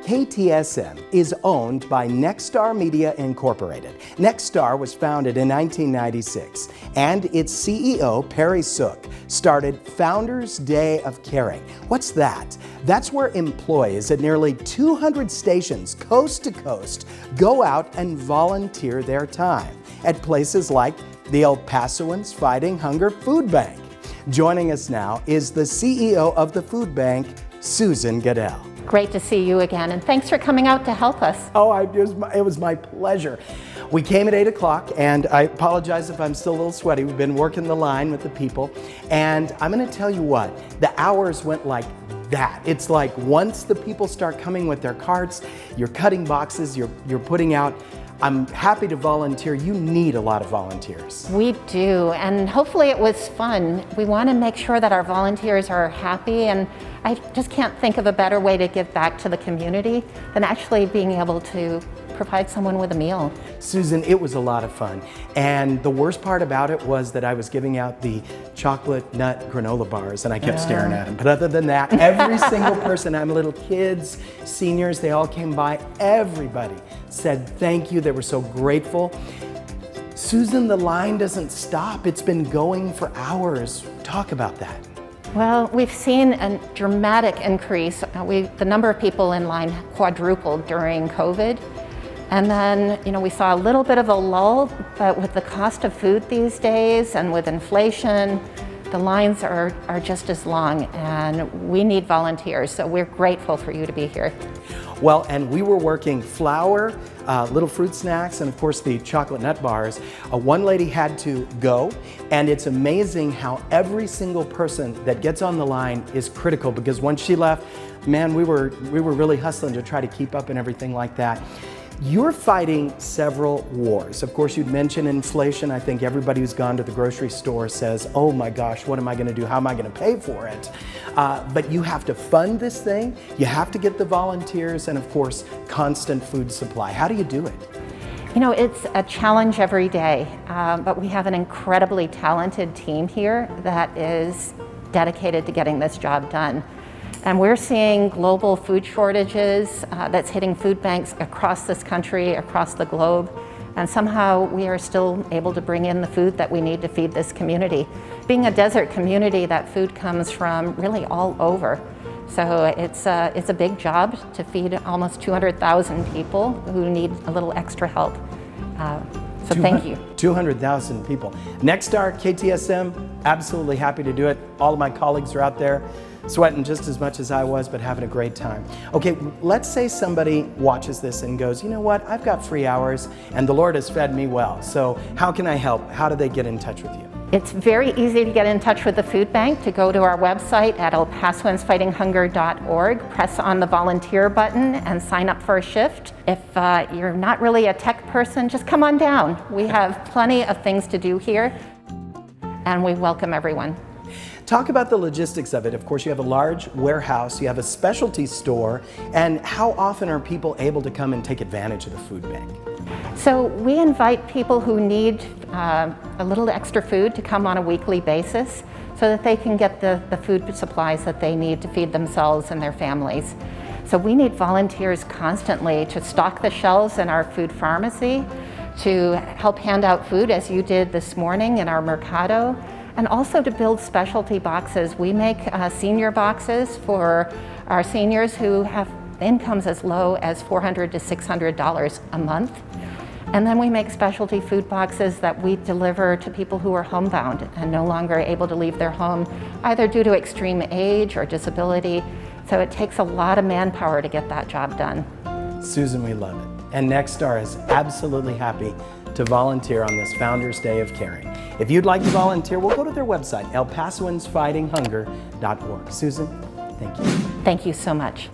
KTSM is owned by Nexstar Media Incorporated. Nexstar was founded in 1996, and its CEO, Perry Sook, started Founders Day of Caring. What's that? That's where employees at nearly 200 stations coast to coast go out and volunteer their time at places like the El Pasoans Fighting Hunger Food Bank. Joining us now is the CEO of the food bank, Susan Goodell. Great to see you again, and thanks for coming out to help us. It was my pleasure. We came at 8 o'clock, and I apologize if I'm still a little sweaty. We've been working the line with the people, and I'm gonna tell you what, the hours went like that. It's like once the people start coming with their carts, you're cutting boxes, you're putting out. I'm happy to volunteer. You need a lot of volunteers. We do, and hopefully it was fun. We want to make sure that our volunteers are happy, and I just can't think of a better way to give back to the community than actually being able to provide someone with a meal. Susan, it was a lot of fun. And the worst part about it was that I was giving out the chocolate nut granola bars and I kept staring at them. But other than that, every single person, I'm little kids, seniors, they all came by. Everybody said thank you. They were so grateful. Susan, the line doesn't stop. It's been going for hours. Talk about that. Well, we've seen a dramatic increase. The number of people in line quadrupled during COVID. And then, we saw a little bit of a lull, but with the cost of food these days and with inflation, the lines are just as long, and we need volunteers, so we're grateful for you to be here. Well, and we were working flour, little fruit snacks, and of course the chocolate nut bars. One lady had to go, and it's amazing how every single person that gets on the line is critical, because once she left, man, we were really hustling to try to keep up and everything like that. You're fighting several wars. Of course, you'd mentioned inflation. I think everybody who's gone to the grocery store says, oh my gosh, what am I gonna do? How am I gonna pay for it? But you have to fund this thing. You have to get the volunteers and of course, constant food supply. How do you do it? It's a challenge every day, but we have an incredibly talented team here that is dedicated to getting this job done. And we're seeing global food shortages that's hitting food banks across this country, across the globe. And somehow we are still able to bring in the food that we need to feed this community. Being a desert community, that food comes from really all over. So it's a big job to feed almost 200,000 people who need a little extra help. So thank you. 200,000 people. Nexstar, KTSM, absolutely happy to do it. All of my colleagues are out there sweating just as much as I was, but having a great time. Okay, let's say somebody watches this and goes, you know what, I've got free hours and the Lord has fed me well. So how can I help? How do they get in touch with you? It's very easy to get in touch with the food bank, to go to our website at elpasoansfightinghunger.org, press on the volunteer button and sign up for a shift. If you're not really a tech person, just come on down. We have plenty of things to do here and we welcome everyone. Talk about the logistics of it. Of course, you have a large warehouse, you have a specialty store, and how often are people able to come and take advantage of the food bank? So we invite people who need a little extra food to come on a weekly basis so that they can get the food supplies that they need to feed themselves and their families. So we need volunteers constantly to stock the shelves in our food pharmacy, to help hand out food as you did this morning in our Mercado, and also to build specialty boxes. We make senior boxes for our seniors who have incomes as low as $400 to $600 a month. And then we make specialty food boxes that we deliver to people who are homebound and no longer able to leave their home, either due to extreme age or disability. So it takes a lot of manpower to get that job done. Susan, we love it. And Nexstar is absolutely happy to volunteer on this Founders Day of Caring. If you'd like to volunteer, we'll go to their website, elpasoansfightinghunger.org. Susan, thank you. Thank you so much.